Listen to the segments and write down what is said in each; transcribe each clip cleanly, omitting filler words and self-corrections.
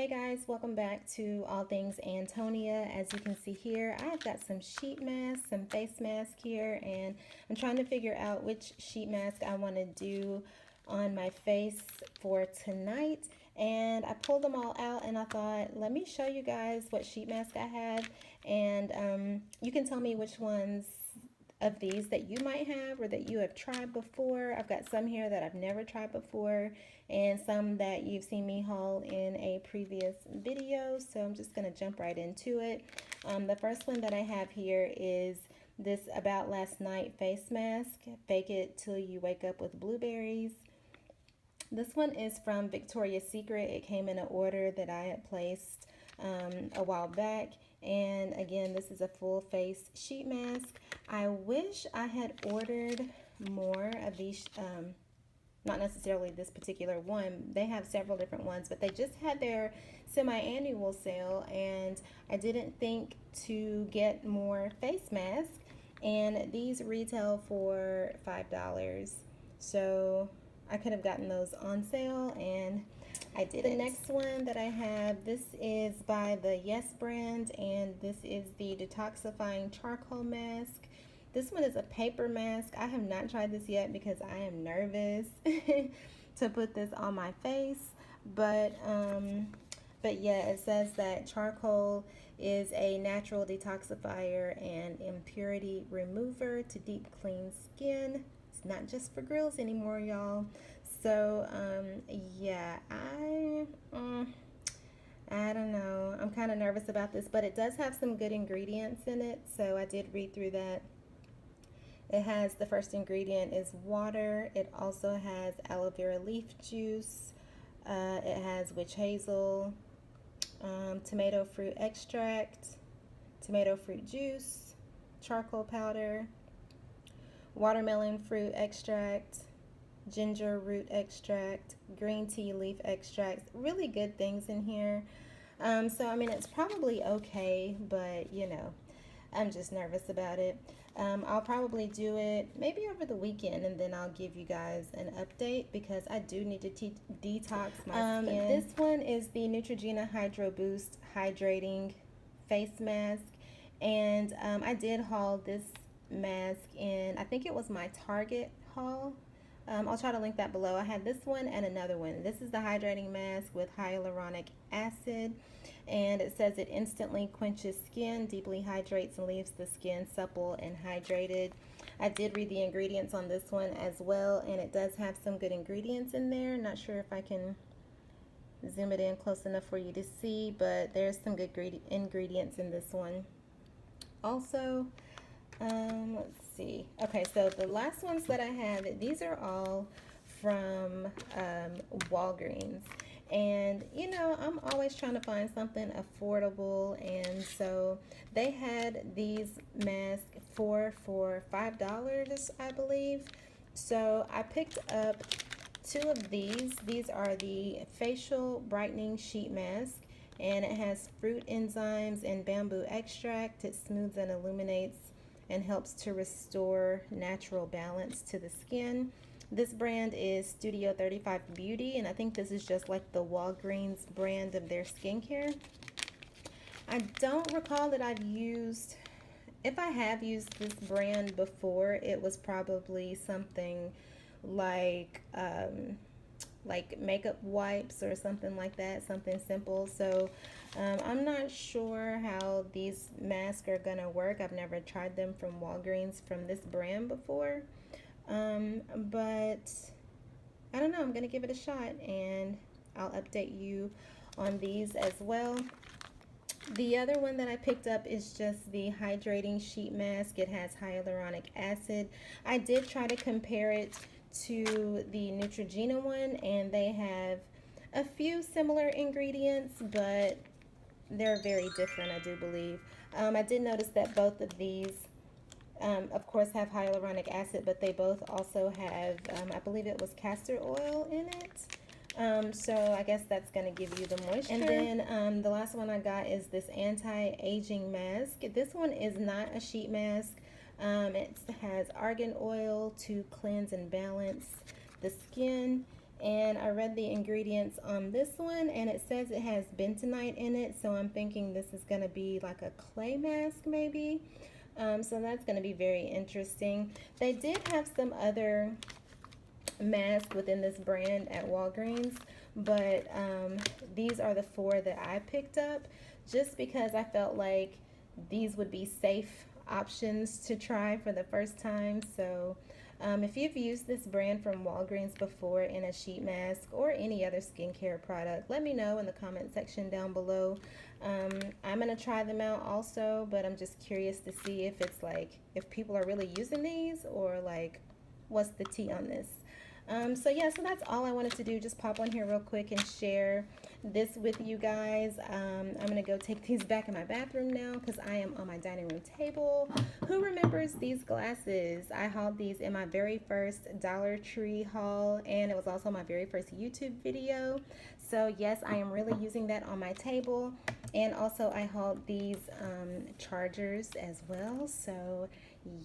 Hey guys, welcome back to All Things Antonia. As you can see here, I've got some sheet masks, some face mask here, and I'm trying to figure out which sheet mask I want to do on my face for tonight. And I pulled them all out and I thought, let me show you guys what sheet mask I have, and you can tell me which ones of these that you might have or that you have tried before. I've got some here that I've never tried before and some that you've seen me haul in a previous video, so I'm just going to jump right into it. The first one that I have here is this About Last Night face mask, Fake It Till You Wake Up with Blueberries. This one is from Victoria's Secret. It came in an order that I had placed a while back, and again, this is a full face sheet mask. I wish I had ordered more of these, not necessarily this particular one. They have several different ones, but they just had their semi-annual sale, and I didn't think to get more face masks, and these retail for $5. So I could have gotten those on sale, and I didn't. The next one that I have, this is by the Yes brand, and this is the Detoxifying Charcoal Mask. This one is a paper mask. I have not tried this yet because I am nervous to put this on my face. But yeah, it says that charcoal is a natural detoxifier and impurity remover to deep clean skin. It's not just for girls anymore, y'all. So yeah, I don't know. I'm kind of nervous about this, but it does have some good ingredients in it. So I did read through that. It has, the first ingredient is water. It also has aloe vera leaf juice. It has witch hazel, tomato fruit extract, tomato fruit juice, charcoal powder, watermelon fruit extract, ginger root extract, green tea leaf extract. Really good things in here. So I mean, it's probably okay, but you know, I'm just nervous about it. I'll probably do it maybe over the weekend, and then I'll give you guys an update because I do need to detox my skin. This one is the Neutrogena Hydro Boost Hydrating Face Mask, and I did haul this mask in, I think it was my Target haul. I'll try to link that below. I had this one and another one. This is the hydrating mask with hyaluronic acid, and it says it instantly quenches skin, deeply hydrates, and leaves the skin supple and hydrated. I did read the ingredients on this one as well, and it does have some good ingredients in there. Not sure if I can zoom it in close enough for you to see, but there's some good ingredients in this one. Also, let's see. Okay, so the last ones that I have, these are all from Walgreens. And you know, I'm always trying to find something affordable, and so they had these masks for $5, I believe. So I picked up two of these. These are the facial brightening sheet mask, and it has fruit enzymes and bamboo extract. It smooths and illuminates and helps to restore natural balance to the skin. This brand is Studio 35 Beauty, and I think this is just like the Walgreens brand of their skincare. I don't recall that I've used, if I have used this brand before, it was probably something like makeup wipes or something like that, something simple. So I'm not sure how these masks are gonna work. I've never tried them from Walgreens from this brand before, but I don't know. I'm gonna give it a shot, and I'll update you on these as well. The other one that I picked up is just the hydrating sheet mask. It has hyaluronic acid. I did try to compare it to the Neutrogena one, and they have a few similar ingredients, but they're very different, I do believe. I did notice that both of these, of course, have hyaluronic acid, but they both also have, I believe it was castor oil in it. So I guess that's going to give you the moisture. And then the last one I got is this anti-aging mask. This one is not a sheet mask. It has argan oil to cleanse and balance the skin. And I read the ingredients on this one, and it says it has bentonite in it, so I'm thinking this is going to be like a clay mask maybe. So that's going to be very interesting. They did have some other masks within this brand at Walgreens, but these are the four that I picked up just because I felt like these would be safe options to try for the first time. So if you've used this brand from Walgreens before in a sheet mask or any other skincare product, let me know in the comment section down below. I'm going to try them out also, but I'm just curious to see if it's like, if people are really using these or like, what's the tea on this. So yeah, so that's all I wanted to do. Just pop on here real quick and share this with you guys. I'm gonna go take these back in my bathroom now because I am on my dining room table. Who remembers these glasses? I hauled these in my very first Dollar Tree haul, and it was also my very first YouTube video. So yes, I am really using that on my table. And also I hauled these chargers as well. So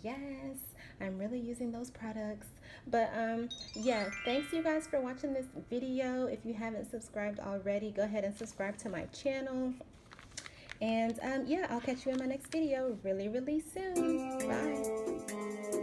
yes, I'm really using those products. But yeah, thanks you guys for watching this video. If you haven't subscribed already, go ahead and subscribe to my channel. And yeah, I'll catch you in my next video really soon. Bye.